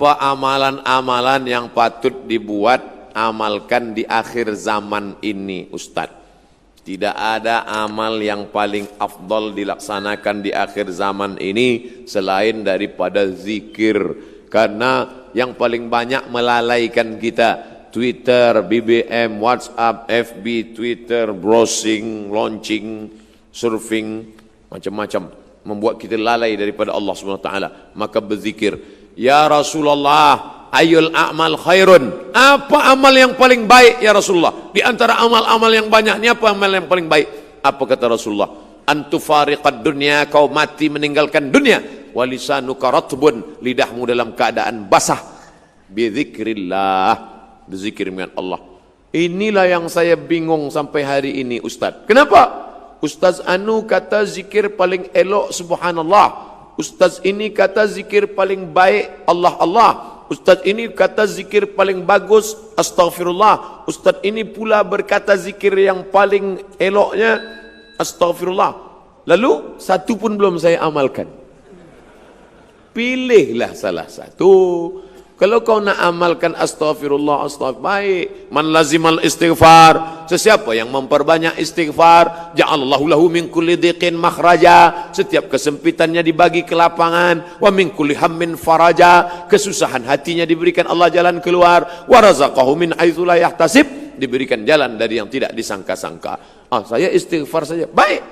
Apa amalan-amalan yang patut dibuat, amalkan di akhir zaman ini, Ustadz? Tidak ada amal yang paling afdal dilaksanakan di akhir zaman ini selain daripada zikir. Karena yang paling banyak melalaikan kita, Twitter, BBM, WhatsApp, FB, Twitter, browsing, launching, surfing, macam-macam, membuat kita lalai daripada Allah SWT. Maka berzikir, ya Rasulullah, ayul a'mal khairun. Apa amal yang paling baik ya Rasulullah? Di antara amal-amal yang banyak ni, apa amal yang paling baik? Apa kata Rasulullah? Antufariqad dunya, kau mati meninggalkan dunia. Walisanuka ratbun, lidahmu dalam keadaan basah. Bizikrillah, berzikir dengan Allah. Inilah yang saya bingung sampai hari ini, Ustaz. Kenapa? Ustaz Anu kata zikir paling elok subhanallah. Ustaz ini kata zikir paling baik Allah Allah. Ustaz ini kata zikir paling bagus astaghfirullah. Ustaz ini pula berkata zikir yang paling eloknya astaghfirullah. Lalu satu pun belum saya amalkan. Pilihlah salah satu. Kalau kau nak amalkan astaghfirullah, baik. Man lazimal istighfar, sesiapa yang memperbanyak istighfar, ja'alallahu lahu min kulli dhiqin makhraja, setiap kesempitannya dibagi ke lapangan, wa min kulli hammin faraja, kesusahan hatinya diberikan Allah jalan keluar, wa razaqahu min haitsu la yahtasib, diberikan jalan dari yang tidak disangka-sangka. Saya istighfar saja, baik.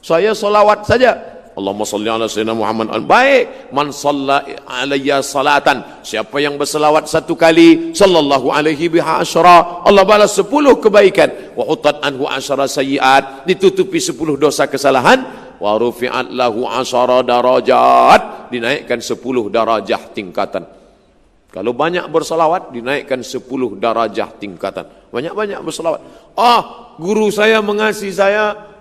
Saya solawat saja, Allahumma salli ala sayyidina Muhammad. Baik. Man shalla alayya salatan, siapa yang berselawat satu kali, sallallahu alaihi biha asyara, Allah balas 10 kebaikan. Wa hutat anhu asyara sayyiat, ditutupi 10 dosa kesalahan. Wa rufi'at lahu asyara darajat, dinaikkan 10 darajah tingkatan. Kalau banyak berselawat, dinaikkan 10 darajah tingkatan. Banyak-banyak berselawat. Guru saya mengasihi saya,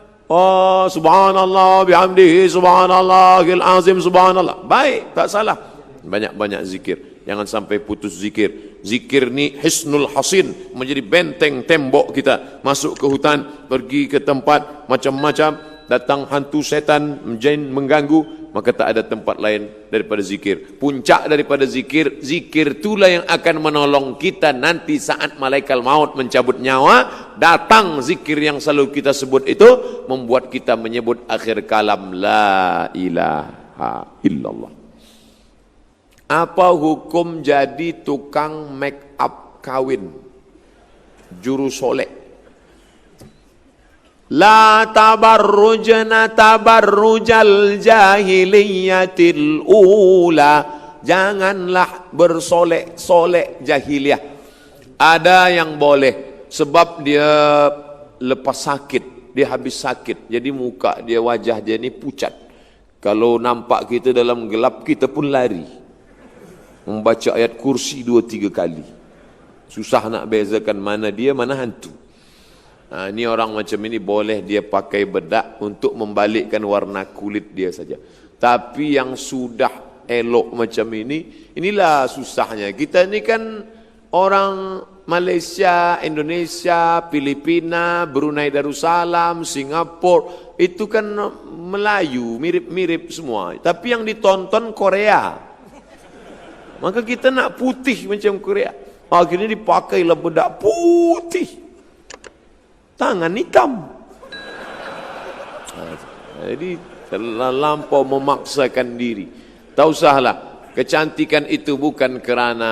subhanallah bihamdihi subhanallahil azim subhanallah. Baik, tak salah. Banyak-banyak zikir. Jangan sampai putus zikir. Zikir ni hisnul hasin, menjadi benteng tembok kita. Masuk ke hutan, pergi ke tempat macam-macam, datang hantu setan, jin mengganggu, maka tak ada tempat lain daripada zikir. Puncak daripada zikir, zikir itulah yang akan menolong kita nanti saat malaikat maut mencabut nyawa. Datang zikir yang selalu kita sebut itu, membuat kita menyebut akhir kalam la ilaha illallah. Apa hukum jadi tukang make up kawin, juru solek? La tabarrujna tabarrujal jahiliyatil ula, janganlah bersolek-solek jahiliyah. Ada yang boleh sebab dia lepas sakit, dia habis sakit, jadi muka dia, wajah dia ni pucat. Kalau nampak kita dalam gelap, kita pun lari membaca ayat kursi 2-3 kali. Susah nak bezakan mana dia, mana hantu. Ini orang macam ini boleh dia pakai bedak untuk membalikkan warna kulit dia saja. Tapi yang sudah elok macam ini, inilah susahnya. Kita ini kan orang Malaysia, Indonesia, Filipina, Brunei Darussalam, Singapura, itu kan Melayu, mirip-mirip semua. Tapi yang ditonton Korea. Maka kita nak putih macam Korea. Akhirnya dipakailah bedak putih, tangan hitam. Jadi terlampau memaksakan diri. Tak usahlah. Kecantikan itu bukan kerana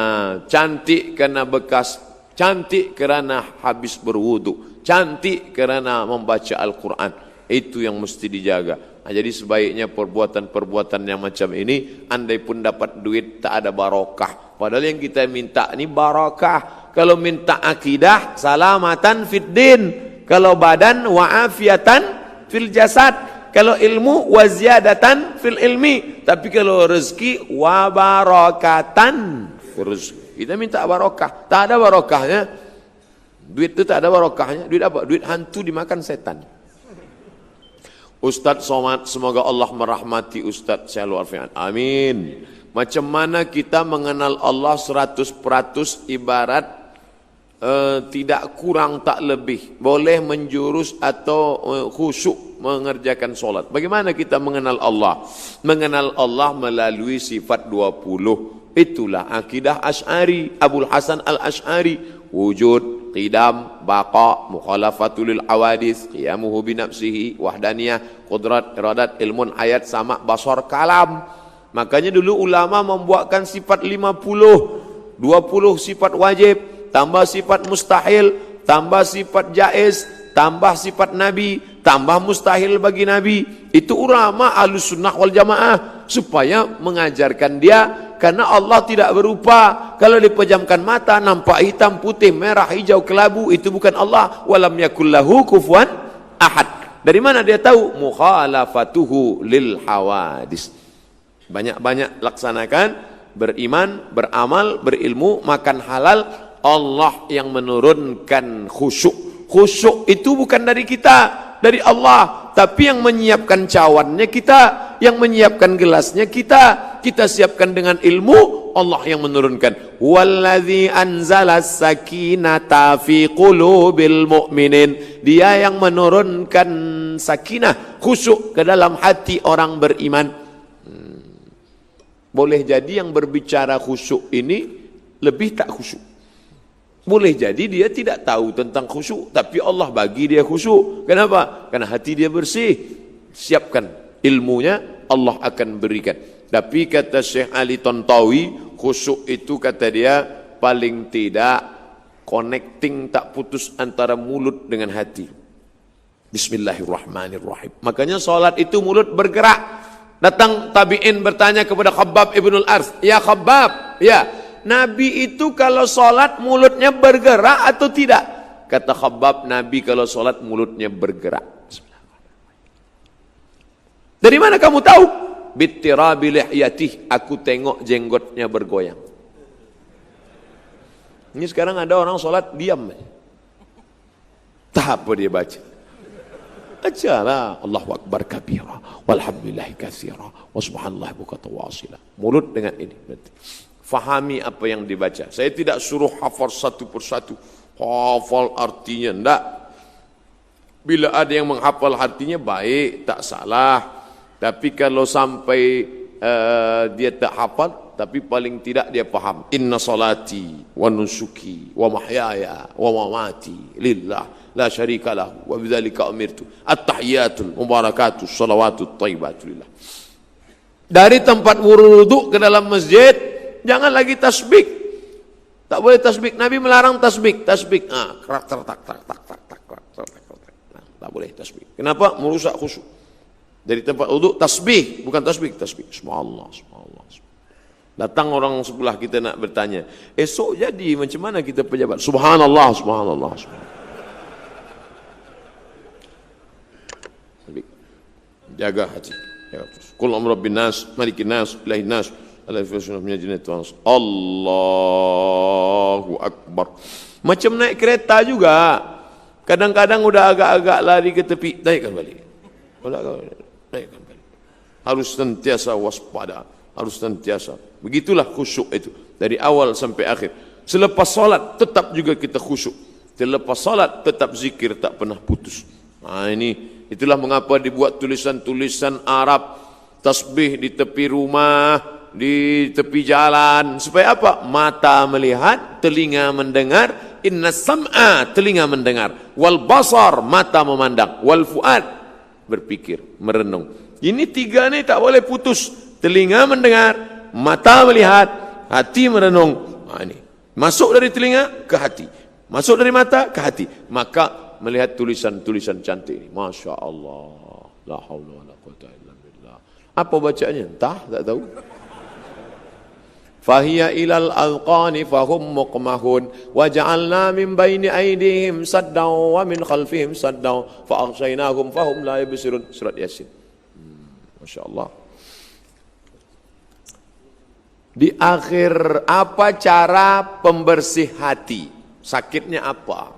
cantik kerana bekas, cantik kerana habis berwudu, cantik kerana membaca Al-Quran. Itu yang mesti dijaga. Jadi sebaiknya perbuatan-perbuatan yang macam ini, andai pun dapat duit, tak ada barokah. Padahal yang kita minta ni barokah. Kalau minta akidah, salamatan fid din. Kalau badan, wa'afiatan fil jasad. Kalau ilmu, waziyadatan fil ilmi. Tapi kalau rezeki, wabarakatan fil rezeki. Kita minta barokah. Tak ada barokahnya. Duit itu tak ada barokahnya. Duit apa? Duit hantu dimakan setan. Ustaz Somad, semoga Allah merahmati Ustaz Syahlu Alfian. Amin. Macam mana kita mengenal Allah 100% ibarat tidak kurang tak lebih, boleh menjurus atau khusyuk mengerjakan solat. Bagaimana kita mengenal Allah? Mengenal Allah melalui sifat 20. Itulah akidah Asy'ari, Abul Hasan Al-Asy'ari. Wujud, qidam, baqa, mukhalafatul awadis, qiyamuhu binafsihi, wahdaniyah, qudrat, iradat, ilmun, ayat, sama, basar, kalam. Makanya dulu ulama membuatkan sifat 50, 20 sifat wajib, tambah sifat mustahil, tambah sifat jaiz, tambah sifat nabi, tambah mustahil bagi nabi. Itu ulama Ahlus Sunnah wal Jamaah supaya mengajarkan dia, karena Allah tidak berupa. Kalau dipejamkan mata nampak hitam, putih, merah, hijau, kelabu, itu bukan Allah. Walam yakul lahu kufuwan ahad. Dari mana dia tahu? Mukhalafatuhu lil hawadis. Banyak-banyak laksanakan, beriman, beramal, berilmu, makan halal. Allah yang menurunkan khusyuk. Khusyuk itu bukan dari kita, dari Allah. Tapi yang menyiapkan cawannya kita, yang menyiapkan gelasnya kita. Kita siapkan dengan ilmu, Allah yang menurunkan. Wallazi anzalas sakinata fi qulubil mu'minin. Dia yang menurunkan sakinah, khusyuk ke dalam hati orang beriman. Boleh jadi yang berbicara khusyuk ini lebih tak khusyuk. Boleh jadi dia tidak tahu tentang khusyuk, tapi Allah bagi dia khusyuk. Kenapa? Karena hati dia bersih. Siapkan ilmunya, Allah akan berikan. Tapi kata Syekh Ali Tontawi, khusyuk itu kata dia paling tidak connecting, tak putus antara mulut dengan hati. Bismillahirrahmanirrahim. Makanya salat itu mulut bergerak. Datang tabi'in bertanya kepada Khabbab ibnul Ars, ya Khabbab, ya, Nabi itu kalau sholat mulutnya bergerak atau tidak? Kata Khabbab, Nabi kalau sholat mulutnya bergerak. Dari mana kamu tahu? Bittirabi lihyatih, aku tengok jenggotnya bergoyang. Ini sekarang ada orang sholat diam. Tak apa dia baca. Bacalah Allahu Akbar kabira, walhamdulillahi katsira, wa subhanallahi bukratan wa asila. Mulut dengan ini berarti. Fahami apa yang dibaca. Saya tidak suruh hafal satu persatu, hafal artinya, enggak. Bila ada yang menghafal artinya baik, tak salah. Tapi kalau sampai dia tak hafal, tapi paling tidak dia paham. Inna salati wa nusuki wa mahyaya wa mamati lillah la syarika lahu wa bidzalika umirtu. At-tahiyatul mubarakatus shalawatut thayyibatu lillah. Dari tempat wudu ke dalam masjid, jangan lagi tasbih. Tak boleh tasbih. Nabi melarang tasbih. Tasbih, tak boleh tasbih. Kenapa? Merusak khusyuk. Dari tempat wudu tasbih, bukan tasbih, tasbih. Subhanallah, subhanallah. Datang orang sebelah kita nak bertanya, esok jadi macam mana kita pejabat? Subhanallah, subhanallah, subhanallah. Jaga hati. Qul amru rabbin nas, malikin nas, ilahin nas. Allahu Akbar. Macam naik kereta juga. Kadang-kadang udah agak-agak lari ke tepi, naikkan balik. Naikkan balik. Harus sentiasa waspada, harus sentiasa. Begitulah khusyuk itu dari awal sampai akhir. Selepas salat tetap juga kita khusyuk. Selepas salat tetap zikir tak pernah putus. Nah ini, itulah mengapa dibuat tulisan-tulisan Arab, tasbih di tepi rumah, di tepi jalan, supaya apa? Mata melihat, telinga mendengar. Inna sam'a, telinga mendengar, wal basar, mata memandang, wal fuad, berpikir, merenung. Ini tiga ni tak boleh putus. Telinga mendengar, mata melihat, hati merenung. Nah, ini masuk dari telinga ke hati, masuk dari mata ke hati, maka melihat tulisan-tulisan cantik ini. Masya Allah, la haula wa la quwwata illa billah. Apa bacanya? Entah, tak tahu. Fahiya ilal alqani fahum muqmahun wa ja'alna min baini aydihim saddan wa min khalfihim saddan fa aghshaynahum fahum la yubsirun. Surat Yasin. Masya Allah. Di akhir, apa cara pembersih hati? Sakitnya apa?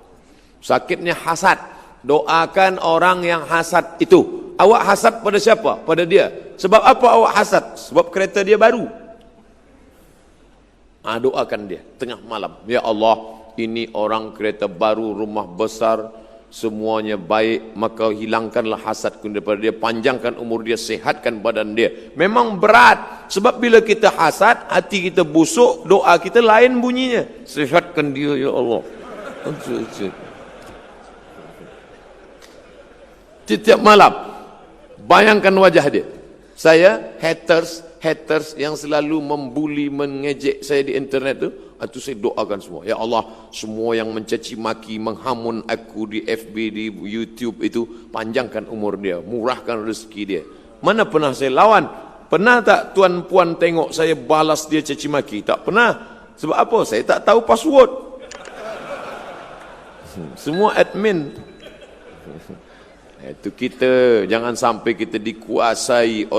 Sakitnya hasad. Doakan orang yang hasad itu. Awak hasad pada siapa? Pada dia. Sebab apa awak hasad? Sebab kereta dia baru. Doakan dia tengah malam. Ya Allah, ini orang kereta baru, rumah besar, semuanya baik, maka hilangkanlah hasad daripada dia, panjangkan umur dia, sehatkan badan dia. Memang berat, sebab bila kita hasad, hati kita busuk, doa kita lain bunyinya. Sehatkan dia ya Allah. Setiap malam bayangkan wajah dia. Saya haters yang selalu membuli, mengejek saya di internet itu saya doakan semua. Ya Allah, semua yang mencaci maki, menghamun aku di FB, di YouTube itu, panjangkan umur dia, murahkan rezeki dia. Mana pernah saya lawan? Pernah tak tuan puan tengok saya balas dia caci maki? Tak pernah. Sebab apa? Saya tak tahu password. Semua admin. Itu kita jangan sampai kita dikuasai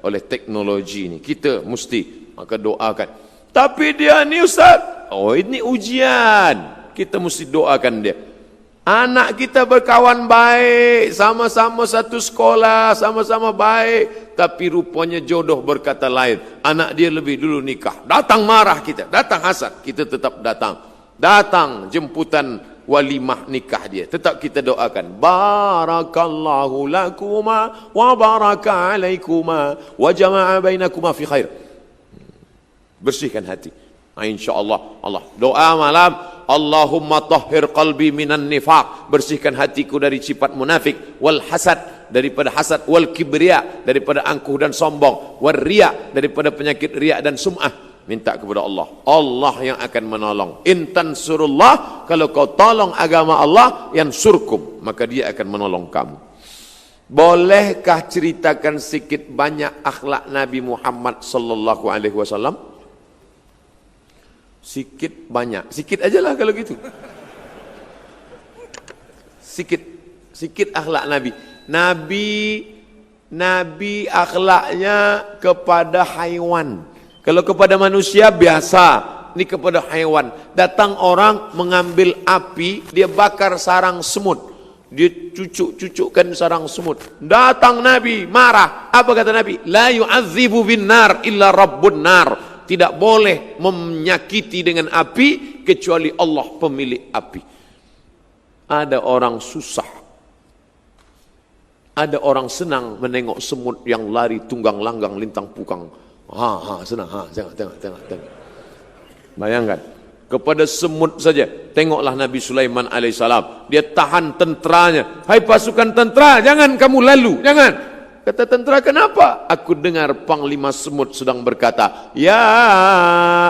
oleh teknologi ni. Kita mesti maka doakan. Tapi dia ni ustaz, oh ini ujian. Kita mesti doakan dia. Anak kita berkawan baik, sama-sama satu sekolah, sama-sama baik, tapi rupanya jodoh berkata lain. Anak dia lebih dulu nikah. Datang marah kita, datang hasad, kita tetap datang. Datang jemputan walimah nikah dia, tetap kita doakan. Barakallahu lakuma wa baraka alaikuma wa jama'a bainakuma fi khair. Bersihkan hati. InsyaAllah. Allah doa malam, Allahumma tahhir qalbi minan nifaq, bersihkan hatiku dari sifat munafik, wal hasad, daripada hasad, wal kibriya, daripada angkuh dan sombong, wal riya, daripada penyakit riya dan sum'ah. Minta kepada Allah. Allah yang akan menolong. In tansurullah, kalau kau tolong agama Allah, yansurkum, maka dia akan menolong kamu. Bolehkah ceritakan sedikit banyak akhlak Nabi Muhammad sallallahu alaihi wasallam? Sikit banyak. Sikit ajalah kalau gitu. Sikit akhlak Nabi. Nabi akhlaknya kepada haiwan. Kalau kepada manusia biasa, ini kepada haiwan. Datang orang mengambil api, dia bakar sarang semut. Dia cucuk-cucukkan sarang semut. Datang Nabi, marah. Apa kata Nabi? La yu'adzibu bin nar illa rabbun nar. Tidak boleh menyakiti dengan api kecuali Allah pemilik api. Ada orang susah. Ada orang senang menengok semut yang lari tunggang langgang lintang pukang. Senang. Tengok. Bayangkan, kepada semut saja. Tengoklah Nabi Sulaiman alaihissalam. Dia tahan tenteranya. Hai pasukan tentera, jangan kamu lalu, jangan. Kata tentera, kenapa? Aku dengar panglima semut sedang berkata, ya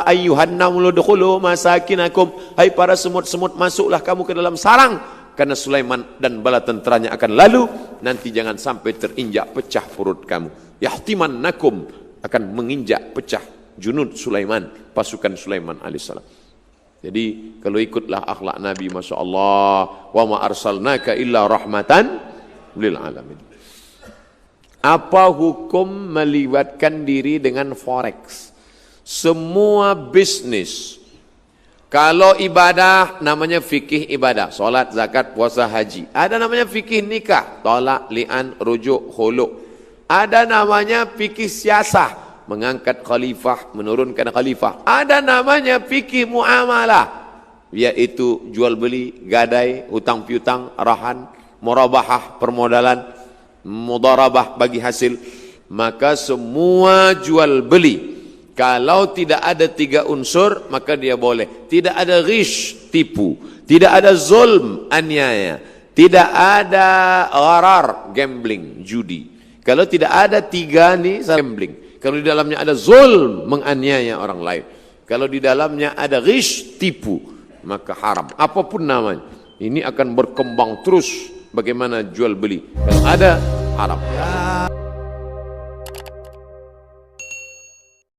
ayyuhan namlu dukhulu masakinakum. Hai para semut-semut, masuklah kamu ke dalam sarang. Karena Sulaiman dan bala tenteranya akan lalu. Nanti jangan sampai terinjak pecah perut kamu. Yahtimannakum, akan menginjak pecah junud Sulaiman, pasukan Sulaiman alaihissalam. Jadi kalau ikutlah akhlak Nabi, Masya Allah, wa ma arsalnaka illa rahmatan lil alamin. Apa hukum melibatkan diri dengan forex? Semua bisnis. Kalau ibadah namanya fikih ibadah, solat, zakat, puasa, haji. Ada namanya fikih nikah, tolak, li'an, rujuk, khuluk. Ada namanya fikih siasah, mengangkat khalifah, menurunkan khalifah. Ada namanya fikih muamalah, yaitu jual beli, gadai, hutang piutang, rahan, murabahah, permodalan, mudarabah bagi hasil. Maka semua jual beli, kalau tidak ada 3 unsur, maka dia boleh. Tidak ada ghish, tipu. Tidak ada zulm, aniaya. Tidak ada gharar, gambling, judi. Kalau tidak ada 3 ni, gambling. Kalau di dalamnya ada zulm, menganiaya orang lain. Kalau di dalamnya ada ghish, tipu, maka haram. Apapun namanya. Ini akan berkembang terus bagaimana jual beli. Kalau ada, haram.